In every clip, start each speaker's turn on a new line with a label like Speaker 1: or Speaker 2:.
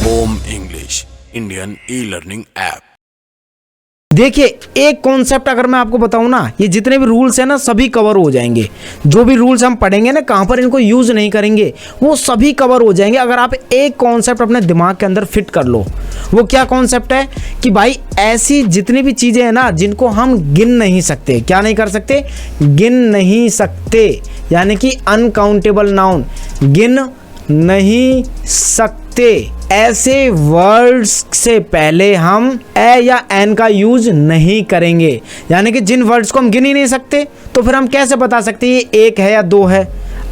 Speaker 1: ओम English Indian e learning app.
Speaker 2: देखिए, एक concept अगर मैं आपको बताऊं ना, ये जितने भी रूल्स हैं ना सभी कवर हो जाएंगे। जो भी रूल्स हम पढ़ेंगे ना, कहाँ पर इनको यूज नहीं करेंगे, वो सभी कवर हो जाएंगे अगर आप एक कॉन्सेप्ट अपने दिमाग के अंदर फिट कर लो। वो क्या कॉन्सेप्ट है कि भाई ऐसी जितनी भी चीजें हैं ना जिनको हम गिन नहीं सकते, क्या नहीं कर सकते, गिन नहीं सकते, यानी कि अनकाउंटेबल नाउन, गिन नहीं सकते, ऐसे वर्ड्स से पहले हम ए या एन का यूज नहीं करेंगे। यानी कि जिन वर्ड्स को हम गिन ही नहीं सकते तो फिर हम कैसे बता सकते ये एक है या दो है।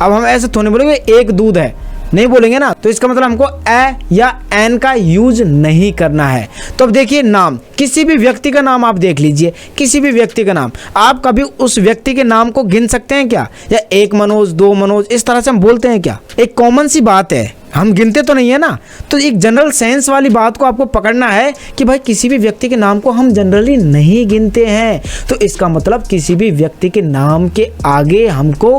Speaker 2: अब हम ऐसे थोड़े बोलेंगे एक दूध है, नहीं बोलेंगे ना, तो इसका मतलब हमको ए या एन का यूज नहीं करना है। तो अब देखिए, नाम, किसी भी व्यक्ति का नाम आप देख लीजिए, किसी भी व्यक्ति का नाम, आप कभी उस व्यक्ति के नाम को गिन सकते हैं क्या? या एक मनोज, दो मनोज, इस तरह से हम बोलते हैं क्या? एक कॉमन सी बात है, हम गिनते तो नहीं है ना। तो एक जनरल सेंस वाली बात को आपको पकड़ना है कि भाई किसी भी व्यक्ति के नाम को हम जनरली नहीं गिनते हैं। तो इसका मतलब किसी भी व्यक्ति के नाम के आगे हमको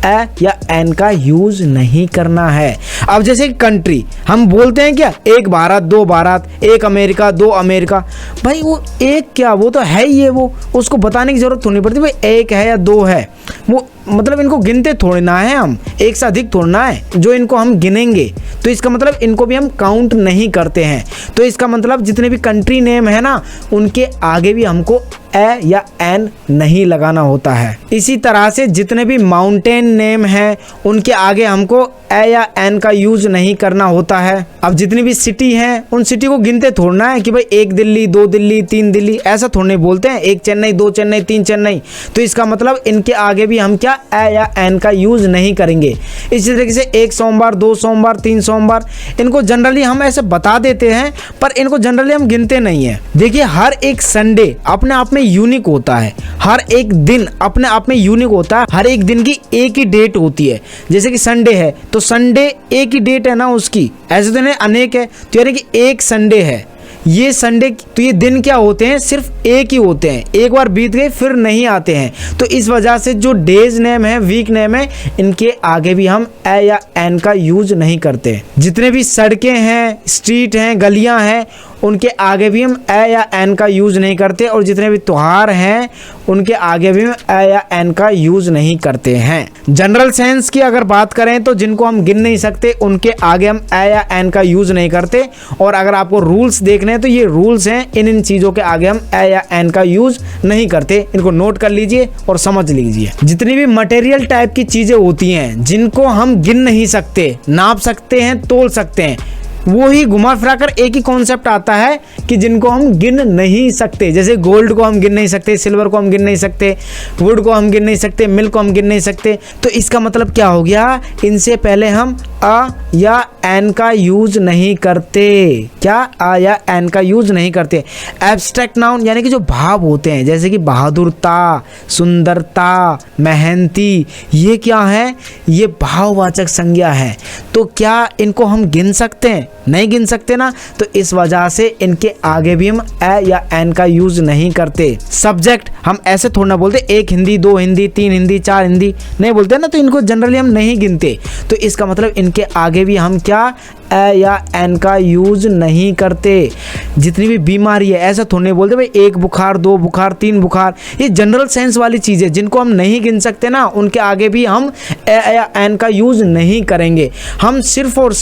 Speaker 2: ए या एन का यूज नहीं करना है। अब जैसे कंट्री, हम बोलते हैं क्या, एक भारत, दो भारत, एक अमेरिका, दो अमेरिका। भाई वो एक क्या, वो तो है ही है, वो उसको बताने की जरूरत थोड़ी पड़ती, भाई एक है या दो है, वो मतलब इनको गिनते थोड़ी ना है हम, एक से अधिक थोड़ा ना है जो इनको हम गिनेंगे। तो इसका मतलब इनको भी हम काउंट नहीं करते हैं। तो इसका मतलब जितने भी कंट्री नेम है ना उनके आगे भी हमको ए या एन नहीं लगाना होता है। इसी तरह से जितने भी माउंटेन नेम हैं उनके आगे हमको ए या एन का यूज नहीं करना होता है। अब जितनी भी सिटी हैं उन सिटी को गिनते थोड़ना है कि भाई एक दिल्ली, दो दिल्ली, तीन दिल्ली, ऐसा थोड़े बोलते हैं, एक चेन्नई, दो चेन्नई, तीन चेन्नई। तो इसका मतलब इनके आगे भी हम क्या ए या एन का यूज नहीं करेंगे। इसी तरीके से एक सोमवार, दो सोमवार, तीन सोमवार, इनको जनरली हम ऐसे बता देते हैं पर इनको जनरली हम गिनते नहीं है। देखिए, हर एक संडे अपने आप में यूनिक होता है, हर एक दिन अपने आप में यूनिक होता है, हर एक दिन की एक ही डेट होती है। जैसे कि संडे है तो संडे एक ही डेट है ना उसकी, ऐसे तो नहीं अनेक है, तो यानी कि एक संडे है, ये संडे, तो ये दिन क्या होते हैं, सिर्फ एक ही होते हैं, एक बार बीत गए फिर नहीं आते हैं। तो इस वजह से जो डेज नेम है, वीक नेम है, इनके आगे भी हम ए या एन का यूज नहीं करते। जितने भी सड़कें हैं, स्ट्रीट हैं, गलियां हैं, उनके आगे भी हम ए या एन का यूज नहीं करते। और जितने भी त्योहार हैं उनके आगे भी हम ए या एन का यूज नहीं करते हैं। जनरल सेंस की अगर बात करें तो जिनको हम गिन नहीं सकते उनके आगे हम ए या एन का यूज नहीं करते। और अगर आपको रूल्स देखने हैं तो ये रूल्स हैं, इन चीज़ों के आगे हम ए या एन का यूज नहीं करते। इनको नोट कर लीजिए और समझ लीजिए। जितनी भी मटेरियल टाइप की चीज़ें होती हैं जिनको हम गिन नहीं सकते, नाप सकते हैं, तोल सकते हैं, वो ही घुमा फिरा कर एक ही कॉन्सेप्ट आता है कि जिनको हम गिन नहीं सकते। जैसे गोल्ड को हम गिन नहीं सकते, सिल्वर को हम गिन नहीं सकते, वुड को हम गिन नहीं सकते, मिल्क को हम गिन नहीं सकते। तो इसका मतलब क्या हो गया, इनसे पहले हम आ या एन का यूज नहीं करते। क्या? आ या एन का यूज नहीं करते। एब्स्ट्रैक्ट नाउन यानी कि जो भाव होते हैं, जैसे कि बहादुरता, सुंदरता, मेहनती, ये क्या है, ये भाववाचक संज्ञा है। तो क्या इनको हम गिन सकते हैं? नहीं गिन सकते ना। तो इस वजह से इनके आगे भी हम ए या एन का यूज नहीं करते। सब्जेक्ट हम ऐसे थोड़ा ना बोलते, एक हिंदी, दो हिंदी, तीन हिंदी, चार हिंदी, नहीं बोलते ना, तो इनको जनरली हम नहीं गिनते। तो इसका मतलब इनके आगे भी हम क्या ए या एन का यूज नहीं करते। जितनी भी बीमारी है ऐसा थोड़े बोलते भाई एक बुखार, दो बुखार, तीन बुखार, ये जनरल सेंस वाली चीज़ें जिनको हम नहीं गिन सकते ना उनके आगे भी हम ए या एन का यूज नहीं करेंगे। हम सिर्फ और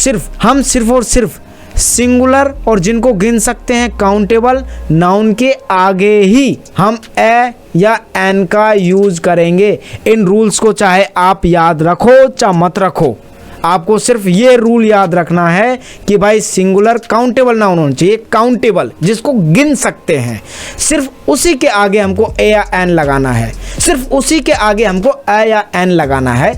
Speaker 2: सिर्फ सिंगुलर और जिनको गिन सकते हैं काउंटेबल नाउन के आगे ही हम ए या एन का यूज करेंगे। इन रूल्स को चाहे आप याद रखो चाहे मत रखो, आपको सिर्फ ये रूल याद रखना है कि भाई सिंगुलर काउंटेबल नाउन होना चाहिए, काउंटेबल जिसको गिन सकते हैं, सिर्फ उसी के आगे हमको ए या एन लगाना है, सिर्फ उसी के आगे हमको ए या एन लगाना है,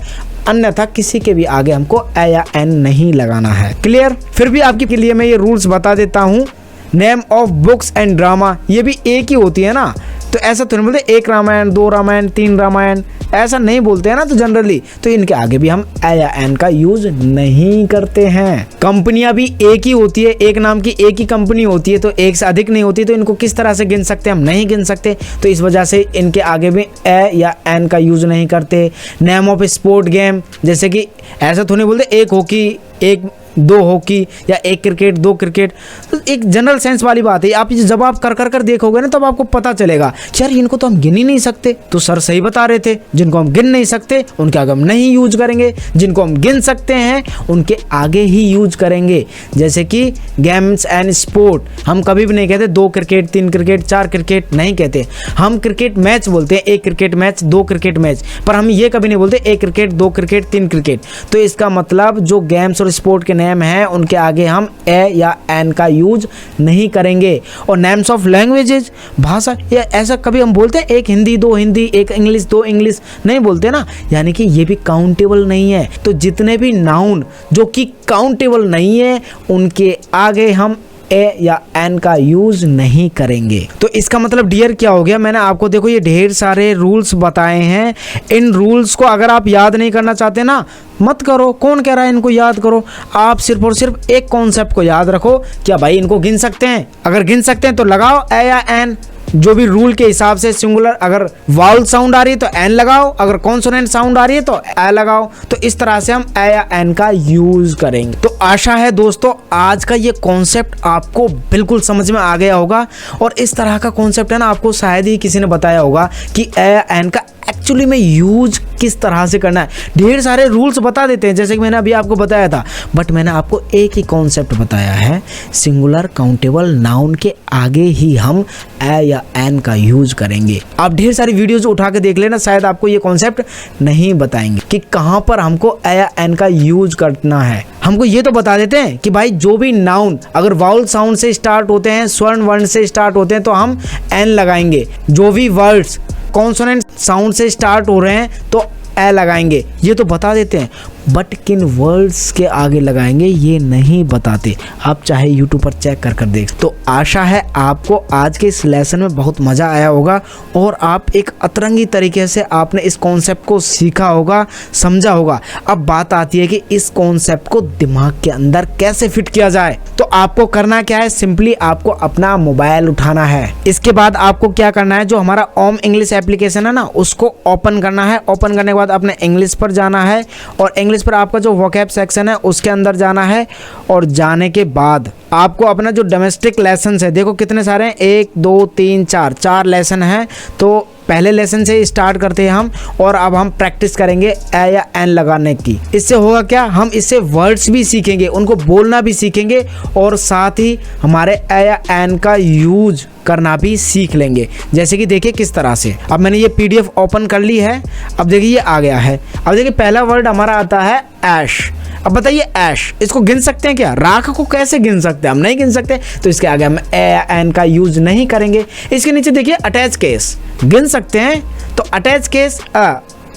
Speaker 2: अन्यथा किसी के भी आगे हमको ए या एन नहीं लगाना है। क्लियर? फिर भी आपके लिए मैं ये रूल्स बता देता हूँ। Name of books and drama, ये भी एक ही होती है ना, तो ऐसा तो नहीं बोलते एक रामायण, दो रामायण, तीन रामायण, ऐसा नहीं बोलते हैं ना। तो जनरली तो इनके आगे भी हम ए या एन का यूज नहीं करते हैं। कंपनियां भी एक ही होती है, एक नाम की एक ही कंपनी होती है, तो एक से अधिक नहीं होती, तो इनको किस तरह से गिन सकते हैं, हम नहीं गिन सकते। तो इस वजह से इनके आगे भी ए या एन का यूज नहीं करते। नेम ऑफ स्पोर्ट गेम, जैसे कि ऐसा तो नहीं बोलते एक हॉकी, एक दो हॉकी या एक क्रिकेट, दो क्रिकेट, तो एक जनरल सेंस वाली बात है। आप जब आप कर देखोगे ना तब आपको पता चलेगा यार इनको तो हम गिन ही नहीं सकते। तो सर सही बता रहे थे, जिनको हम गिन नहीं सकते उनके आगे हम नहीं यूज करेंगे, जिनको हम गिन सकते हैं उनके आगे ही यूज करेंगे। जैसे कि गेम्स एंड स्पोर्ट, हम कभी भी नहीं कहते 2 क्रिकेट, 3 क्रिकेट, 4 क्रिकेट, नहीं कहते। हम क्रिकेट मैच बोलते हैं, 1 क्रिकेट मैच, 2 क्रिकेट मैच, पर हम ये कभी नहीं बोलते 1 क्रिकेट, 2 क्रिकेट, 3 क्रिकेट। तो इसका मतलब जो गेम्स और स्पोर्ट के नेम हैं उनके आगे हम ए या एन का यूज नहीं करेंगे। और नेम्स ऑफ लैंग्वेजेज, भाषा, या ऐसा कभी हम बोलते हैं 1 हिंदी, 2 हिंदी, 1 इंग्लिश, 2 इंग्लिश, नहीं बोलते ना, यानी कि ये भी काउंटेबल नहीं है। तो जितने भी नाउन जो कि काउंटेबल नहीं है उनके आगे हम ए या एन का यूज नहीं करेंगे। तो इसका मतलब डियर क्या हो गया, मैंने आपको देखो ये ढेर सारे रूल्स बताए हैं। इन रूल्स को अगर आप याद नहीं करना चाहते ना, मत करो। कौन कह रहा है इनको याद करो? आप सिर्फ और सिर्फ एक कॉन्सेप्ट को याद रखो, क्या भाई इनको गिन सकते हैं? अगर गिन सकते हैं तो लगाओ ए या एन, जो भी रूल के हिसाब से सिंगुलर। अगर वाउल साउंड आ रही है तो एन लगाओ, अगर कॉन्सोनेंट साउंड आ रही है तो ए लगाओ। तो इस तरह से हम ए या एन का यूज करेंगे। तो आशा है दोस्तों आज का ये कॉन्सेप्ट आपको बिल्कुल समझ में आ गया होगा। और इस तरह का कॉन्सेप्ट है ना, आपको शायद ही किसी ने बताया होगा कि ए या एन का एक्चुअली में यूज किस तरह से करना है। ढेर सारे रूल्स बता देते हैं जैसे कि मैंने अभी आपको बताया था, बट मैंने आपको एक ही कॉन्सेप्ट बताया है, सिंगुलर काउंटेबल नाउन के आगे ही हम ए या एन का यूज करेंगे। आप ढेर सारी वीडियोज उठा के देख लेना, शायद आपको ये कॉन्सेप्ट नहीं बताएंगे कि कहाँ पर हमको ए या एन का यूज करना है। हमको ये तो बता देते हैं कि भाई जो भी नाउन अगर वाउल साउंड से स्टार्ट होते हैं, स्वर्ण वर्ण से स्टार्ट होते हैं तो हम एन लगाएंगे। जो भी वर्ड्स कॉन्सोनेंट साउंड से स्टार्ट हो रहे हैं तो ए लगाएंगे, ये तो बता देते हैं, बट किन वर्ड्स के आगे लगाएंगे ये नहीं बताते। आप चाहे यूट्यूब पर चेक कर देख। तो आशा है आपको आज के इस लेसन में बहुत मज़ा आया होगा और आप एक अतरंगी तरीके से आपने इस कॉन्सेप्ट को सीखा होगा, समझा होगा। अब बात आती है कि इस कॉन्सेप्ट को दिमाग के अंदर कैसे फिट किया जाए। तो आपको करना क्या है, सिंपली आपको अपना मोबाइल उठाना है। इसके बाद आपको क्या करना है, जो हमारा ओम इंग्लिश एप्लीकेशन है ना उसको ओपन करना है। ओपन करने के बाद अपने इंग्लिश पर जाना है और इंग्लिश पर आपका जो वोकैब सेक्शन है उसके अंदर जाना है। और जाने के बाद आपको अपना जो डोमेस्टिक लेसन्स है, देखो कितने सारे हैं, 1 2 3 4 लेसन हैं। तो पहले लेसन से स्टार्ट करते हैं हम और अब हम प्रैक्टिस करेंगे ए या एन लगाने की। इससे होगा क्या, हम इससे वर्ड्स भी सीखेंगे, उनको बोलना भी सीखेंगे और साथ ही हमारे ए या एन का यूज करना भी सीख लेंगे। जैसे कि देखिए किस तरह से, अब मैंने ये पीडीएफ ओपन कर ली है। अब देखिए ये आ गया है। अब देखिए पहला वर्ड हमारा आता है ऐश। अब बताइए ऐश, इसको गिन सकते हैं क्या? राख को कैसे गिन सकते हैं? हम नहीं गिन सकते, तो इसके आगे हम ए या एन का यूज नहीं करेंगे। इसके नीचे देखिए अटैच केस, गिन सकते हैं। तो अटैच केस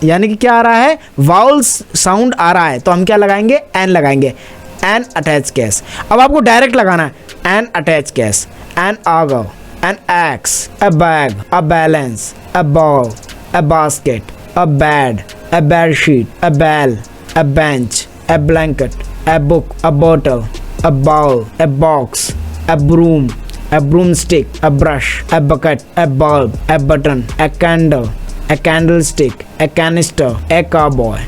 Speaker 2: यानी कि क्या आ रहा है, वाउल्स साउंड आ रहा है, तो हम क्या लगाएंगे, एन लगाएंगे, एन अटैच केस। अब आपको डायरेक्ट लगाना है एन अटैच केस, एन आगो, an axe, a bag, a balance, a ball, a basket, a bed sheet, a bell, a bench, a blanket, a book, a bottle, a bowl, a box, a broom, a broomstick, a brush, a bucket, a bulb, a button, a candle, a candlestick, a canister, a cowboy।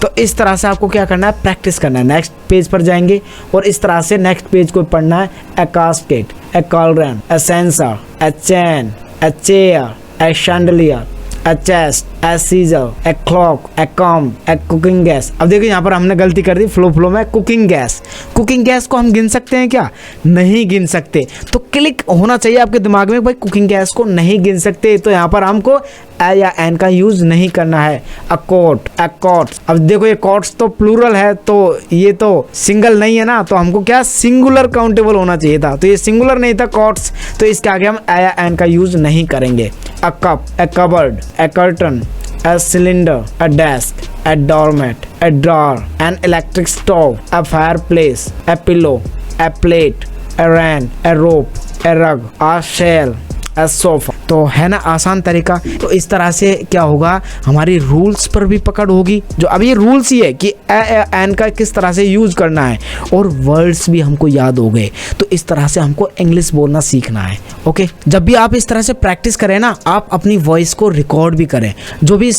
Speaker 2: तो इस तरह से आपको क्या करना है, practice करना है। नेक्स्ट पेज पर जाएंगे और इस तरह से नेक्स्ट पेज को पढ़ना है। A casket, a cauldron, a censer, a chain, a chair, a chandelier, a chest, a scissor, a clock, a comb, a cooking gas. अब देखिए यहाँ पर हमने गलती कर दी, फ्लो में कुकिंग गैस। कुकिंग गैस को हम गिन सकते हैं क्या? नहीं गिन सकते। तो क्लिक होना चाहिए आपके दिमाग में, भाई कुकिंग गैस को नहीं गिन सकते, तो यहाँ पर हमको ए या एन का यूज नहीं करना है। अ कोट, अ कॉट्स। अब देखो ये कॉट्स तो प्लूरल है, तो ये तो सिंगल नहीं है ना, तो हमको क्या सिंगुलर काउंटेबल होना चाहिए था, तो ये सिंगुलर नहीं था कॉट्स, तो इसके आगे हम ए या एन का यूज नहीं करेंगे। A cup, a cupboard, a curtain, a cylinder, a desk, a doormat, a drawer, an electric stove, a fireplace, a pillow, a plate, a wren, a rope, a rug, a shell, a sofa। तो है ना आसान तरीका। तो इस तरह से क्या होगा, हमारी रूल्स पर भी पकड़ होगी। जो अब ये रूल्स ही है कि ए एन का किस तरह से यूज करना है, और वर्ड्स भी हमको याद हो गए। तो इस तरह से हमको इंग्लिश बोलना सीखना है। ओके, जब भी आप इस तरह से प्रैक्टिस करें ना, आप अपनी वॉइस को रिकॉर्ड भी करें। जो भी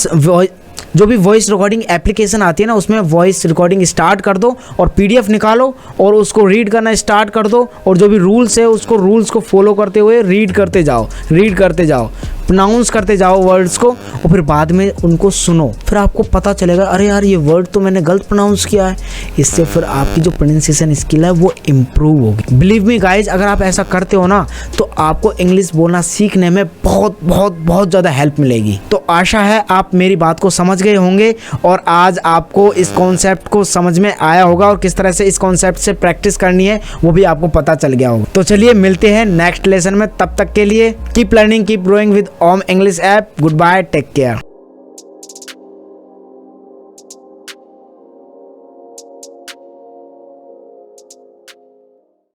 Speaker 2: जो भी वॉइस रिकॉर्डिंग एप्लीकेशन आती है ना, उसमें वॉइस रिकॉर्डिंग स्टार्ट कर दो और पीडीएफ निकालो और उसको रीड करना स्टार्ट कर दो, और जो भी रूल्स है उसको रूल्स को फॉलो करते हुए रीड करते जाओ, प्रोनाउंस करते जाओ वर्ड्स को, और फिर बाद में उनको सुनो। फिर आपको पता चलेगा अरे यार ये वर्ड तो मैंने गलत प्रोनाउंस किया है। इससे फिर आपकी जो प्रोनाउंसिएशन स्किल है वो इम्प्रूव होगी। बिलीव मी गाइज, अगर आप ऐसा करते हो ना तो आपको इंग्लिश बोलना सीखने में बहुत ज़्यादा हेल्प मिलेगी। तो आशा है आप मेरी बात को समझ गए होंगे और आज आपको इस कॉन्सेप्ट को समझ में आया होगा और किस तरह से इस कॉन्सेप्ट से प्रैक्टिस करनी है वो भी आपको पता चल गया होगा। तो चलिए मिलते हैं नेक्स्ट लेसन में, तब तक के लिए keep learning, keep growing with Om English app. Goodbye, take care.